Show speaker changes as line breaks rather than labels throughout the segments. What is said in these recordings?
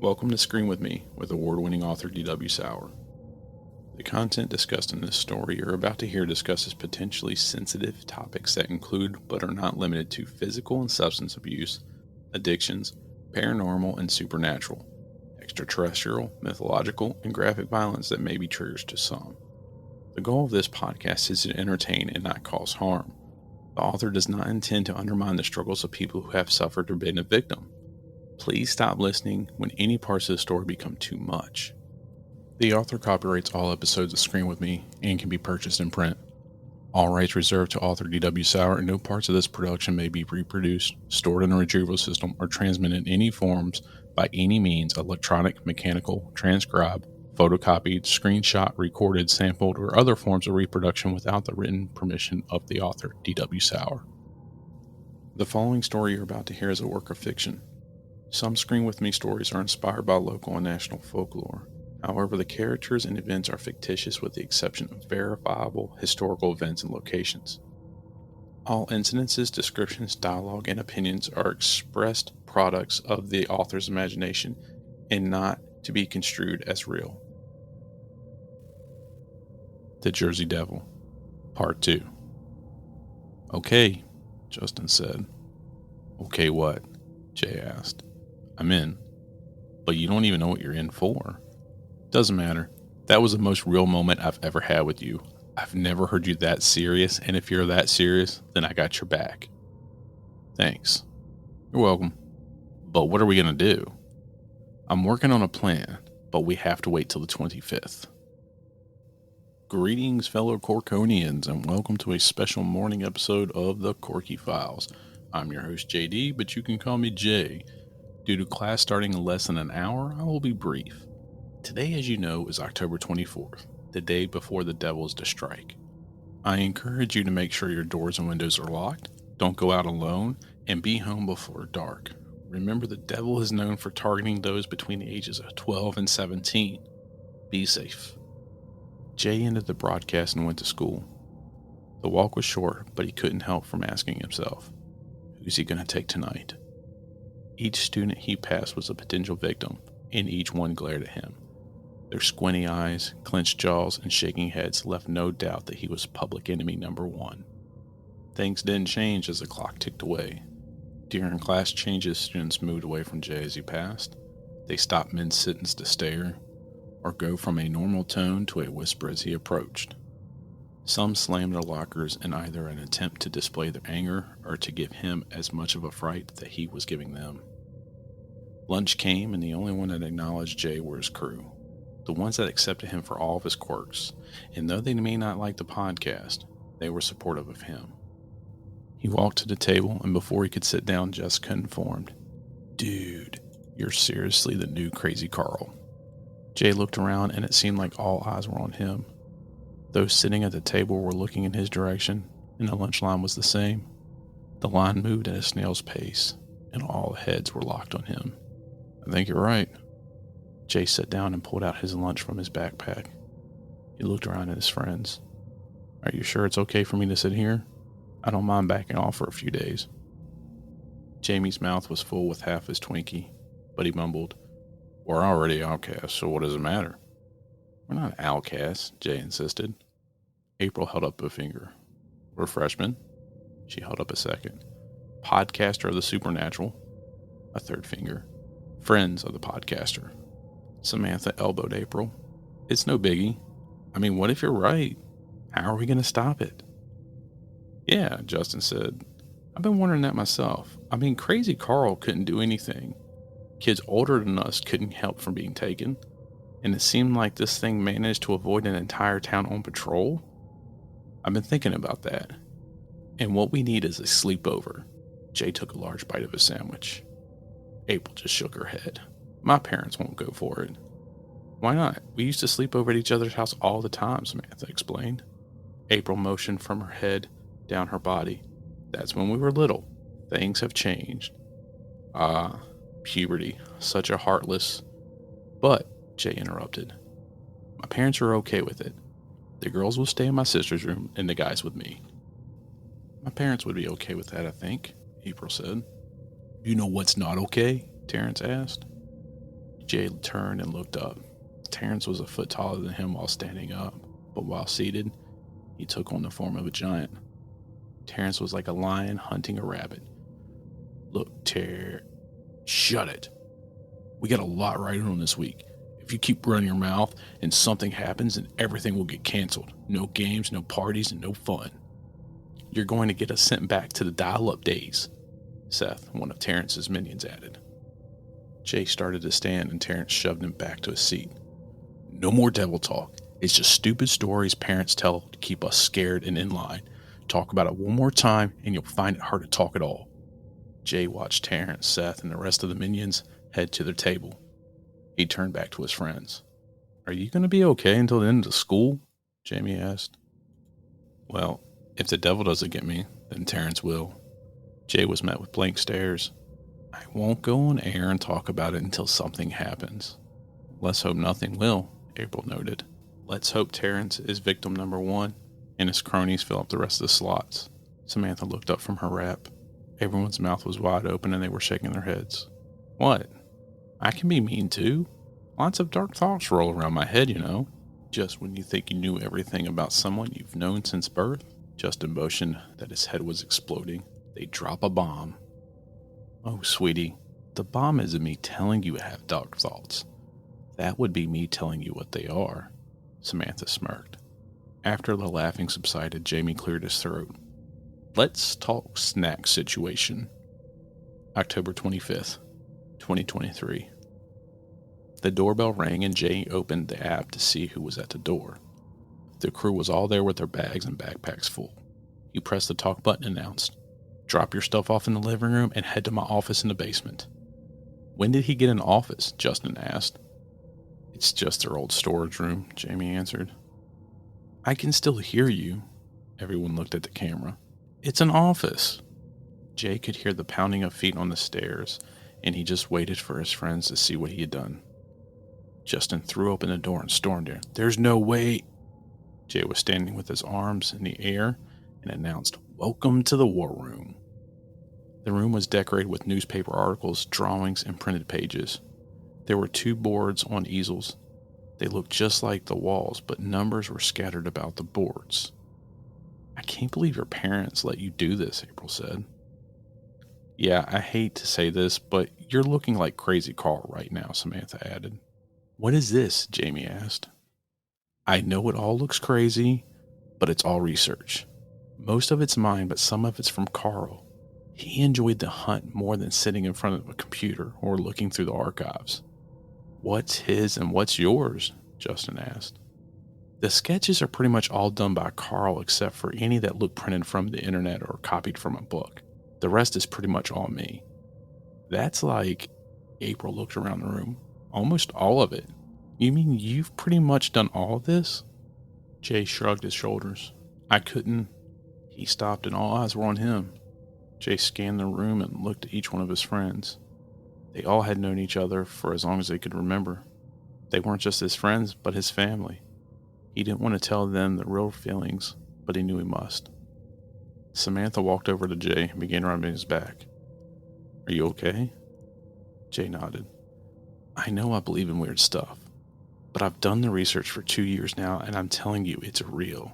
Welcome to Screen With Me with award-winning author D.W. Sauer. The content discussed in this story you're about to hear discusses potentially sensitive topics that include but are not limited to physical and substance abuse, addictions, paranormal and supernatural, extraterrestrial, mythological, and graphic violence that may be triggers to some. The goal of this podcast is to entertain and not cause harm. The author does not intend to undermine the struggles of people who have suffered or been a victim. Please stop listening when any parts of the story become too much. The author copyrights all episodes of Screen With Me and can be purchased in print. All rights reserved to author D.W. Sauer, and no parts of this production may be reproduced, stored in a retrieval system, or transmitted in any forms by any means electronic, mechanical, transcribed, photocopied, screenshot, recorded, sampled, or other forms of reproduction without the written permission of the author, D.W. Sauer. The following story you're about to hear is a work of fiction. Some Screen With Me stories are inspired by local and national folklore. However, the characters and events are fictitious with the exception of verifiable historical events and locations. All incidences, descriptions, dialogue, and opinions are expressed products of the author's imagination and not to be construed as real. The Jersey Devil, Part 2. Okay, Justin said. Okay, what? Jay asked. I'm in. But you don't even know what you're in for. Doesn't matter. That was the most real moment I've ever had with you. I've never heard you that serious, and if you're that serious, then I got your back. Thanks. You're welcome. But what are we going to do? I'm working on a plan, but we have to wait till the 25th. Greetings, fellow Corkonians, and welcome to a special morning episode of the Corky Files. I'm your host, JD, but you can call me Jay. Due to class starting in less than an hour, I will be brief. Today, as you know, is October 24th, the day before the Devils to strike. I encourage you to make sure your doors and windows are locked, don't go out alone, and be home before dark. Remember, the Devil is known for targeting those between the ages of 12 and 17. Be safe. Jay ended the broadcast and went to school. The walk was short, but he couldn't help from asking himself, who's he going to take tonight? Each student he passed was a potential victim, and each one glared at him. Their squinty eyes, clenched jaws, and shaking heads left no doubt that he was public enemy number one. Things didn't change as the clock ticked away. During class changes, students moved away from Jay as he passed. They stopped mid-sentence to stare, or go from a normal tone to a whisper as he approached. Some slammed their lockers in either an attempt to display their anger or to give him as much of a fright that he was giving them. Lunch came, and the only one that acknowledged Jay were his crew, the ones that accepted him for all of his quirks, and though they may not like the podcast, they were supportive of him. He walked to the table, and before he could sit down, Jessica informed, "Dude, you're seriously the new Crazy Carl." Jay looked around, and it seemed like all eyes were on him. Those sitting at the table were looking in his direction, and the lunch line was the same. The line moved at a snail's pace, and all heads were locked on him. "I think you're right." Jay sat down and pulled out his lunch from his backpack. He looked around at his friends. "Are you sure it's okay for me to sit here? I don't mind backing off for a few days." Jamie's mouth was full with half his Twinkie, but he mumbled, "We're already outcasts, so what does it matter?" "We're not outcasts," Jay insisted. April held up a finger. "We're freshmen." She held up a second. "Podcaster of the supernatural." A third finger. "Friends of the podcaster." Samantha elbowed April. "It's no biggie. I mean, what if you're right? How are we going to stop it?" "Yeah," Justin said. "I've been wondering that myself. I mean, Crazy Carl couldn't do anything. Kids older than us couldn't help from being taken. And it seemed like this thing managed to avoid an entire town on patrol. I've been thinking about that. And what we need is a sleepover." Jay took a large bite of his sandwich. April just shook her head. "My parents won't go for it." "Why not? We used to sleep over at each other's house all the time," Samantha explained. April motioned from her head down her body. "That's when we were little. Things have changed." "Ah, puberty. Such a heartless—" "But," Jay interrupted, "my parents are okay with it. The girls will stay in my sister's room and the guys with me." "My parents would be okay with that, I think," April said. "You know what's not okay?" Terrence asked. Jay turned and looked up. Terrence was a foot taller than him while standing up, but while seated, he took on the form of a giant. Terrence was like a lion hunting a rabbit. Look, shut it. We got a lot riding on this week. If you keep running your mouth and something happens, then everything will get canceled. No games, no parties, and no fun. You're going to get us sent back to the dial-up days, Seth, one of Terrence's minions, added. Jay started to stand and Terrence shoved him back to his seat. No more devil talk. It's just stupid stories parents tell to keep us scared and in line. Talk about it one more time and you'll find it hard to talk at all. Jay watched Terrence, Seth, and the rest of the minions head to their table. He turned back to his friends. Are you going to be okay until the end of school? Jamie asked. Well, if the devil doesn't get me, then Terrence will. Jay was met with blank stares. I won't go on air and talk about it until something happens. Let's hope nothing will, April noted. Let's hope Terrence is victim number 1 and his cronies fill up the rest of the slots. Samantha looked up from her wrap. Everyone's mouth was wide open and they were shaking their heads. What? I can be mean too. Lots of dark thoughts roll around my head, you know. Just when you think you knew everything about someone you've known since birth, Justin motioned that his head was exploding. They drop a bomb. Oh, sweetie, the bomb isn't me telling you I have dark thoughts. That would be me telling you what they are, Samantha smirked. After the laughing subsided, Jamie cleared his throat. Let's talk snack situation. October 25th, 2023. The doorbell rang and Jay opened the app to see who was at the door. The crew was all there with their bags and backpacks full. He pressed the talk button and announced, Drop your stuff off in the living room and head to my office in the basement. When did he get an office? Justin asked. It's just their old storage room, Jamie answered. I can still hear you. Everyone looked at the camera. It's an office. Jay could hear the pounding of feet on the stairs, and he just waited for his friends to see what he had done. Justin threw open the door and stormed in. There's no way. Jay was standing with his arms in the air and announced, Welcome to the war room. The room was decorated with newspaper articles, drawings, and printed pages. There were 2 boards on easels. They looked just like the walls, but numbers were scattered about the boards. I can't believe your parents let you do this, April said. Yeah, I hate to say this, but you're looking like Crazy Carl right now, Samantha added. What is this? Jamie asked. I know it all looks crazy, but it's all research. Most of it's mine, but some of it's from Carl. He enjoyed the hunt more than sitting in front of a computer or looking through the archives. What's his and what's yours? Justin asked. The sketches are pretty much all done by Carl except for any that look printed from the internet or copied from a book. The rest is pretty much all me. That's like, April looked around the room, almost all of it. You mean you've pretty much done all of this? Jay shrugged his shoulders. I couldn't. He stopped and all eyes were on him. Jay scanned the room and looked at each one of his friends. They all had known each other for as long as they could remember. They weren't just his friends, but his family. He didn't want to tell them the real feelings, but he knew he must. Samantha walked over to Jay and began rubbing his back. Are you okay? Jay nodded. I know I believe in weird stuff, but I've done the research for 2 years now, and I'm telling you, it's real.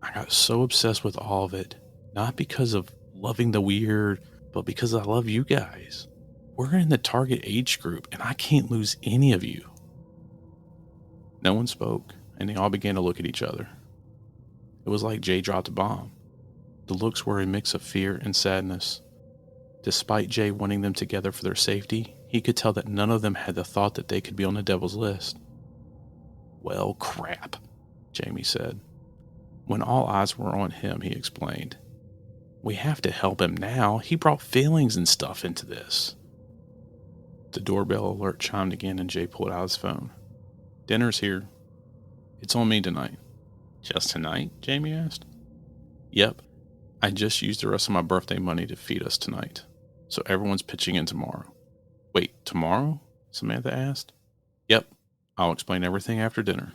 I got so obsessed with all of it, not because of loving the weird, but because I love you guys. We're in the target age group, and I can't lose any of you. No one spoke, and they all began to look at each other. It was like Jay dropped a bomb. The looks were a mix of fear and sadness. Despite Jay wanting them together for their safety, he could tell that none of them had the thought that they could be on the devil's list. Well, crap, Jamie said. When all eyes were on him, he explained. We have to help him now. He brought feelings and stuff into this. The doorbell alert chimed again and Jay pulled out his phone. Dinner's here. It's on me tonight. Just tonight? Jamie asked. Yep. I just used the rest of my birthday money to feed us tonight. So everyone's pitching in tomorrow. Wait, tomorrow? Samantha asked. Yep. I'll explain everything after dinner.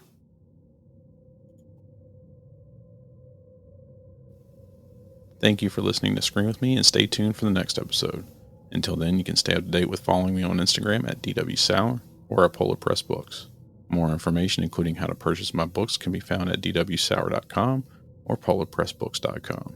Thank you for listening to Scream With Me and stay tuned for the next episode. Until then, you can stay up to date with following me on Instagram at DWSour, or at Polar Press Books. More information, including how to purchase my books, can be found at dwsour.com or polarpressbooks.com.